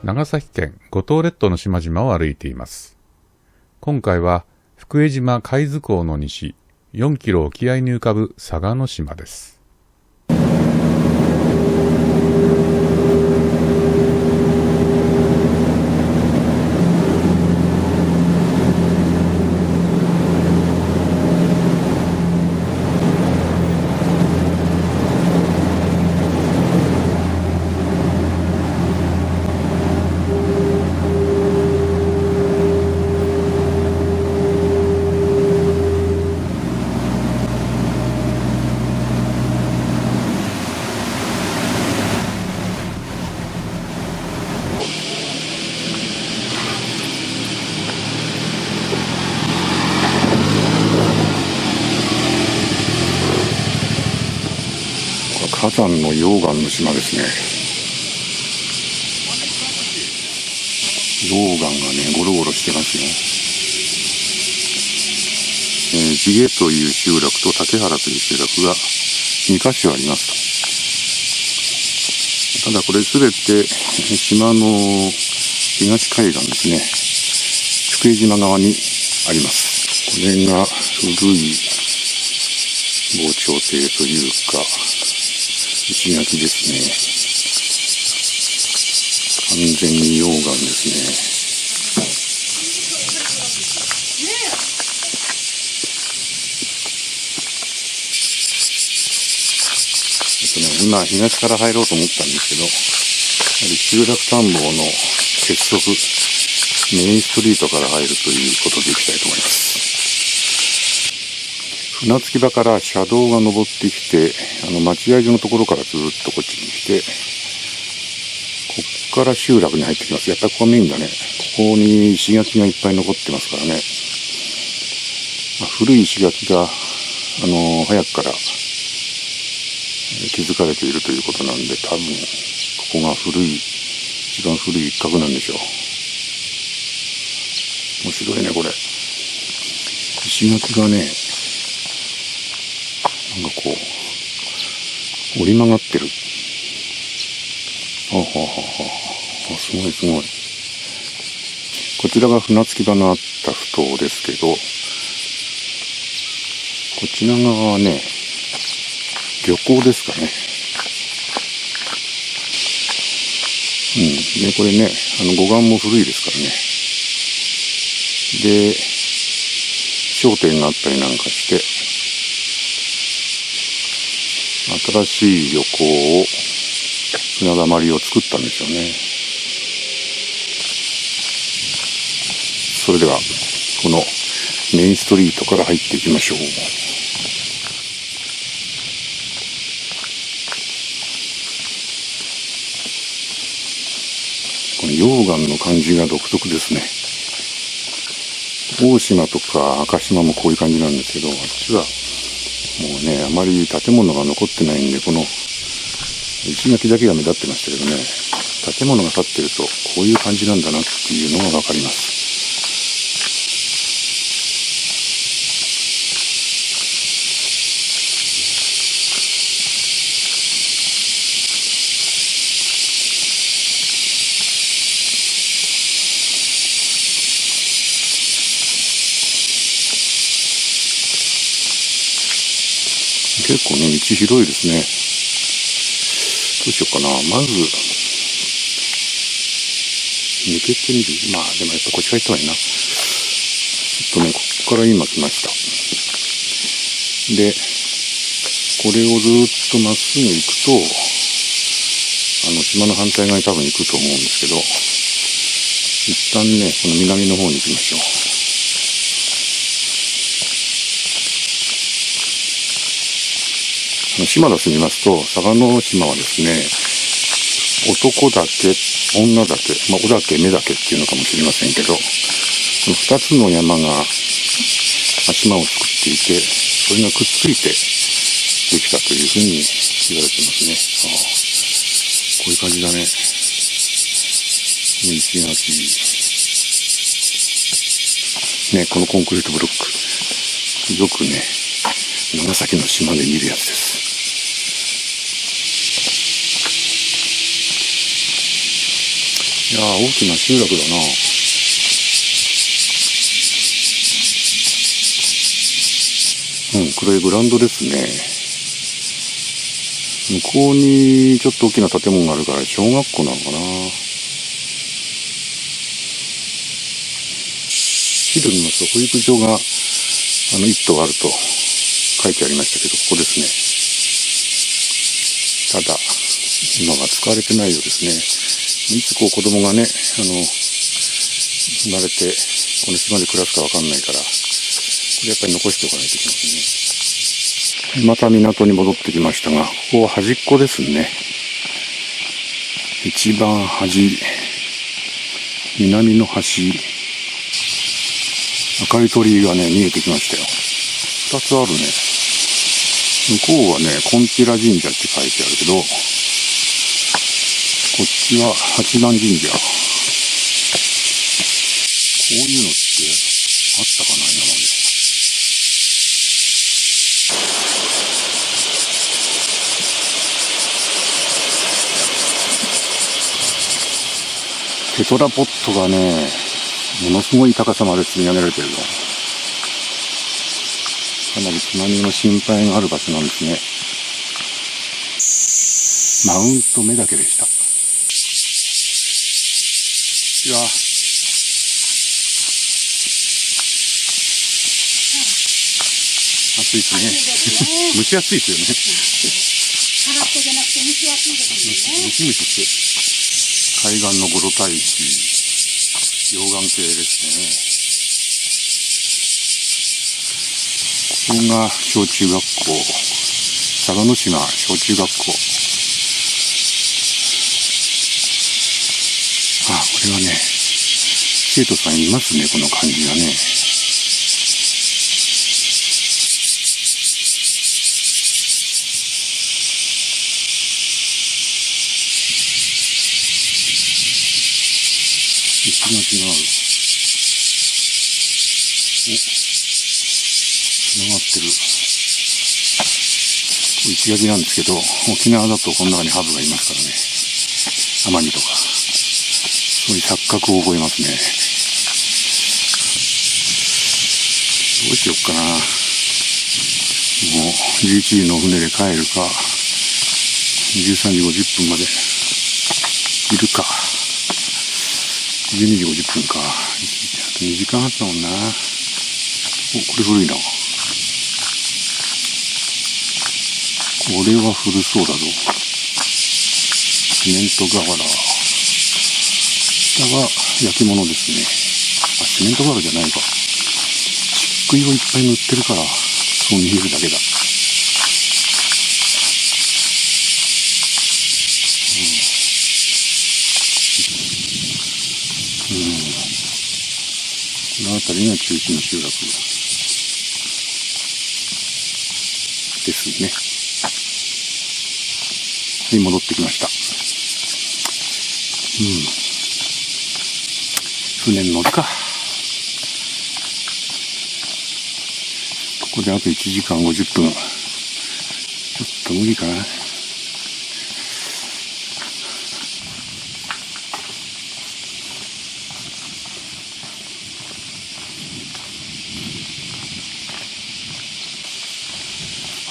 長崎県五島列島の島々を歩いています。今回は福江島海津港の西4キロ沖合に浮かぶ嵯峨の島です。火山の溶岩の島ですね。溶岩がね、ゴロゴロしてますよ。地毛という集落と竹原という集落が2カ所ありますと。ただこれすべて島の東海岸ですね。福江島側にあります。これが古い防潮堤というか、石垣ですね。完全に溶岩ですね。今東から入ろうと思ったんですけど、やはり集落田んぼの結束、メインストリートから入るということで行きたいと思います。船着き場から車道が登ってきて、待合所のところからずっとこっちに来て、こっから集落に入ってきます。やっぱりここがメインだね。ここに石垣がいっぱい残ってますからね。古い石垣が、早くから築かれているということなんで、多分、ここが一番古い一角なんでしょう。面白いね、これ。石垣がね、なんかこう、折り曲がってる。すごいすごい。こちらが船着き場のあった埠頭ですけど、こちら側はね、漁港ですかね。で、これね、護岸も古いですからね。で、商店があったりなんかして、新しい漁港を、船だまりを作ったんでしょうね。それでは、このメインストリートから入っていきましょう。この溶岩の感じが独特ですね。大島とか赤島もこういう感じなんですけど、あっちはもうね、あまり建物が残ってないんで、この石垣だけが目立ってましたけどね、建物が建ってるとこういう感じなんだなっていうのがわかります。結構ね、道広いですね。どうしようかな。まず、抜けてみる。でもやっぱこっちから行った方がいいな。ちょっとね、ここから今来ました。で、これをずっとまっすぐ行くと、島の反対側に多分行くと思うんですけど、一旦ね、この南の方に行きましょう。島田住みますと、嵯峨の島はですね、男岳、女岳、お岳、目岳っていうのかもしれませんけど、この二つの山が島を作っていて、それがくっついてできたというふうに言われてますね。こういう感じだね。石垣。ね、このコンクリートブロック。よくね、長崎の島で見るやつです。いやー、大きな集落だな。黒いグラウンドですね。向こうにちょっと大きな建物があるから小学校なのかな。地図見ますと保育所が一棟あると書いてありましたけど、ここですね。ただ今は使われてないようですね。いつ子供がね生まれてこの島で暮らすかわかんないから、これやっぱり残しておかないといけませんね。また港に戻ってきましたが、ここは端っこですね。一番端、南の端、赤い鳥居がね見えてきましたよ。二つあるね。向こうはね金毘羅神社って書いてあるけど、こっちは八幡神社。こういうのってあったかな、今まで。テトラポットがね、ものすごい高さまで積み上げられてるの。かなり津波の心配がある場所なんですね。マウントメダケでした。いや、暑いですね。蒸し暑いですよね。空っぽじゃなくて蒸し暑いですよね。ムシムシして。海岸のゴロ大地、溶岩系ですね。ここが小中学校、佐賀島小中学校。あ、これはね、生徒さんいますね、この漢字がね。石垣がある。お、繋がってる。石垣なんですけど、沖縄だとこの中にハブがいますからね。奄美とか。そういう錯覚を覚えますね。どうしよっかな。もう11時の船で帰るか、13時50分までいるか。12時50分か。あと2時間あったもんな。お、これ古いな。これは古そうだぞ。シメント瓦。下が焼き物ですね。あ、シメント瓦じゃないか。漆喰をいっぱい塗ってるから、そう見えるだけだ。この辺りが中心の集落ですね。はい、戻ってきました。船に乗るか。ここであと1時間50分。ちょっと無理かな。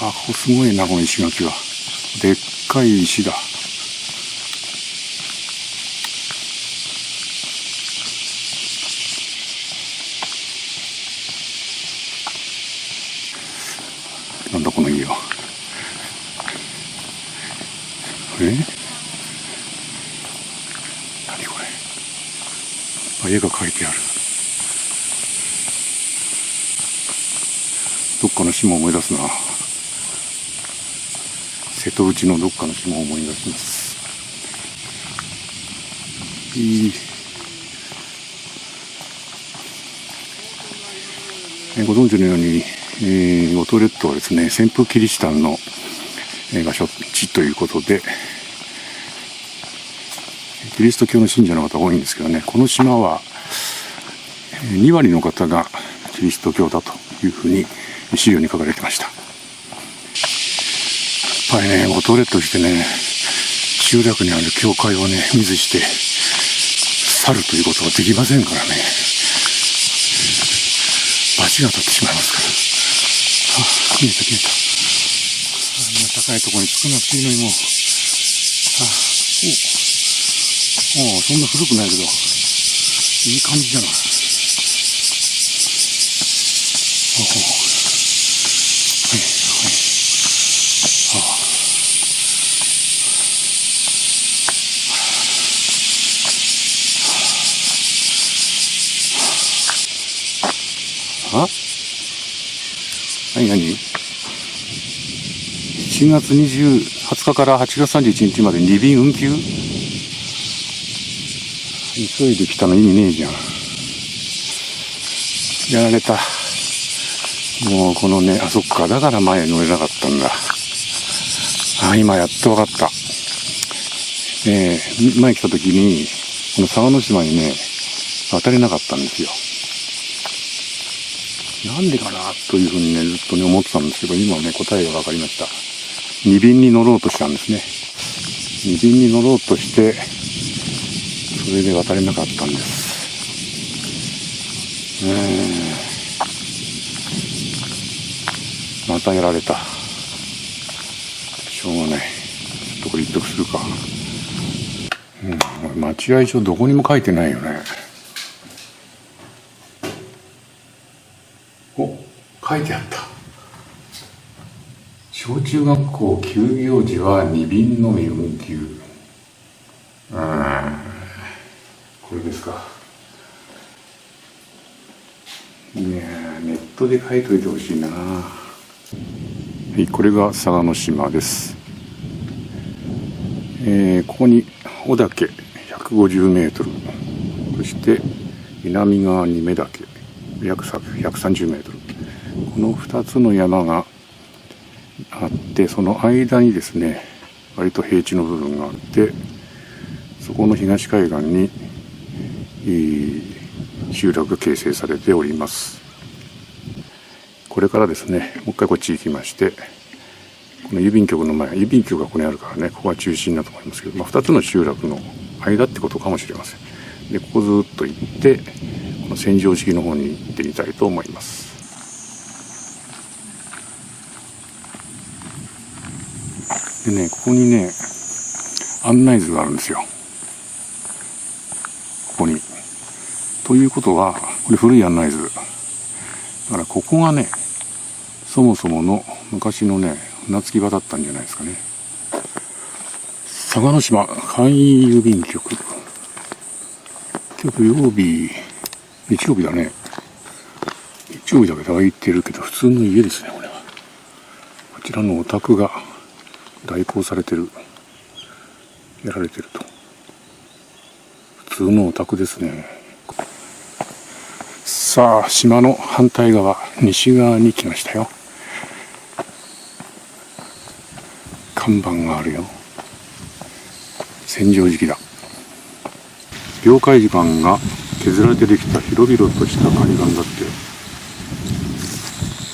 あ、ここすごいな、この石垣は。でっかい石だ。なんだこの家は。何これ。あ、絵が描いてある。どっかの島を思い出すな。瀬戸内のどっかの島を思い出します。ご存知のように、五島列島はですね、旋風キリシタンの場所地ということで、キリスト教の信者の方が多いんですけどね、この島は2割の方がキリスト教だというふうに資料に書かれてました。やっぱりね、五島列島してね、集落にある教会をね、見ずして去るということはできませんからね。罰が当たってしまいますから。見えた見えた。あんな高いところに着くなくていいのにもう。そんな古くないけど、いい感じじゃない。何 ?7 月20日から8月31日まで2便運休？急いできたの意味ねえじゃん。やられた。もうこのね、そっか、だから前乗れなかったんだ。今やっと分かった。前来た時に、この佐賀島にね、渡れなかったんですよ。なんでかなというふうにね、ずっとね、思ってたんですけど、今はね、答えが分かりました。2便に乗ろうとしたんですね。2便に乗ろうとして、それで渡れなかったんです。またやられた。しょうがない。ちょっとこれ一読するか。待合所どこにも書いてないよね。書いてあった。小中学校休業時は2便のみ運休。これですか。いやネットで書いといてほしいな。はい、これが佐賀島です。ここに尾岳150メートル、そして南側に目岳約130メートル。この2つの山があって、その間にですね、割と平地の部分があって、そこの東海岸に集落が形成されております。これからですね、もう一回こっち行きまして、この郵便局の前、郵便局がここにあるからね、ここが中心だと思いますけど、2つの集落の間ってことかもしれません。で、ここずっと行って、この千畳敷の方に行ってみたいと思います。でね、ここにね、案内図があるんですよ。ここに。ということは、これ古い案内図。だからここがね、そもそもの昔のね、船着き場だったんじゃないですかね。佐賀島簡易郵便局。今日土曜日、日曜日だね。日曜日だけど空いてるけど、普通の家ですね、これは。こちらのお宅が代行されてる。やられてると。普通のお宅ですね。さあ、島の反対側、西側に来ましたよ。看板があるよ。千畳敷だ。領海地盤が削られてできた広々とした海岸だって。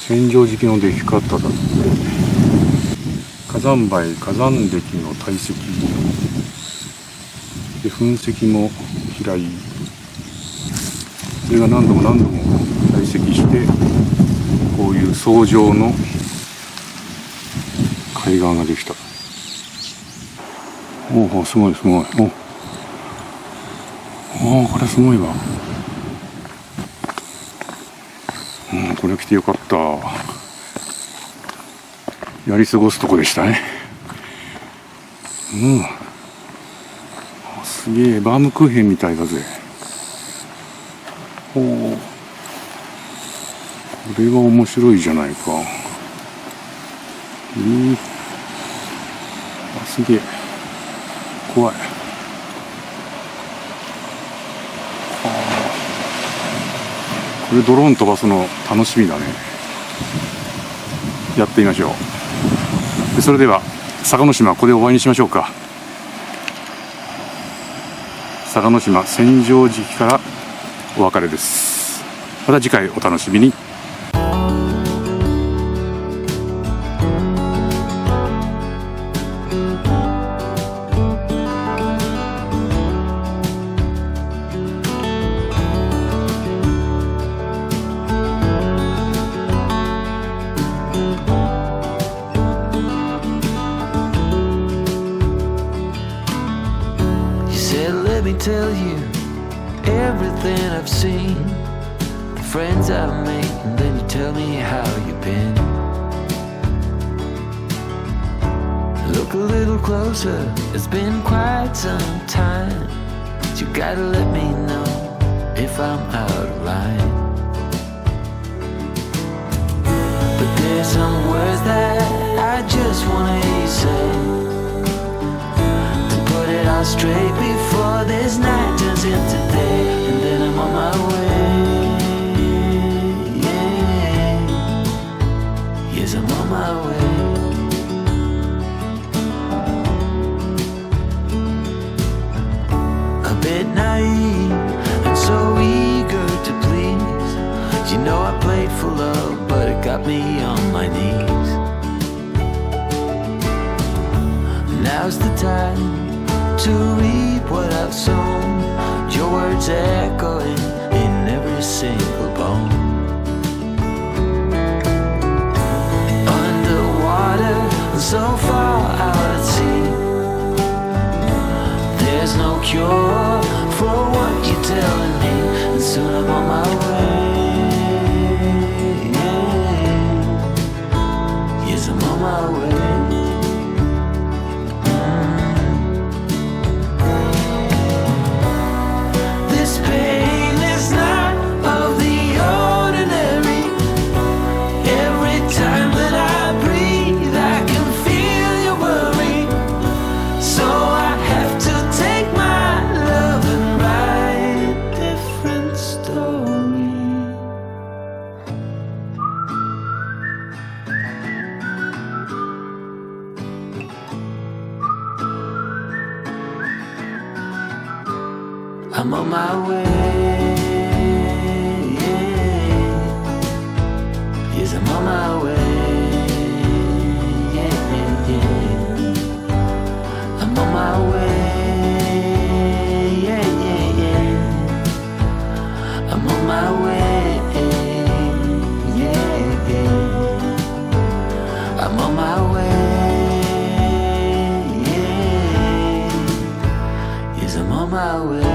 千畳敷のでき方だって。火山灰、火山礫の堆積。で、噴石も飛来。それが何度も堆積して、こういう層状の海岸ができた。おお、すごいすごい。おお、これすごいわ。これ来てよかった。やり過ごすとこでしたね。すげえ、バームクーヘンみたいだぜ。これは面白いじゃないか。すげえ怖い。これドローン飛ばすの楽しみだね。やってみましょう。でそれでは佐賀島ここで終わりにしましょうか。佐賀島千畳敷からお別れです。また次回お楽しみに。Yeah, let me tell you everything I've seen, the friends I've made, and then you tell me how you've been. Look a little closer, it's been quite some time. You gotta let me know if I'm out of line. But there's some words that I just wanna hear you say, to put it all straight before this night turns into day, and then I'm on my way. Yeah. Yes, I'm on my way. A bit naive and so eager to please. You know I played for love, but it got me on my knees. Now's the time to reap what I've sown. Your words echoing in every single bone. Underwater and so far out at sea, there's no cure for what you're telling me, and soon I'm on my way. Yes, I'm on my way. This pain is not of the ordinary. Every time that I breathe, I can feel you worry. So I have to take my love and write a different story. I'm on my way. Yes, I'm on my way. Yeah, yeah, yeah. I'm on my way. Yeah, yeah, yeah. I'm on my way. Yeah, yeah. I'm on my way. Yeah. Yes, I'm on my way.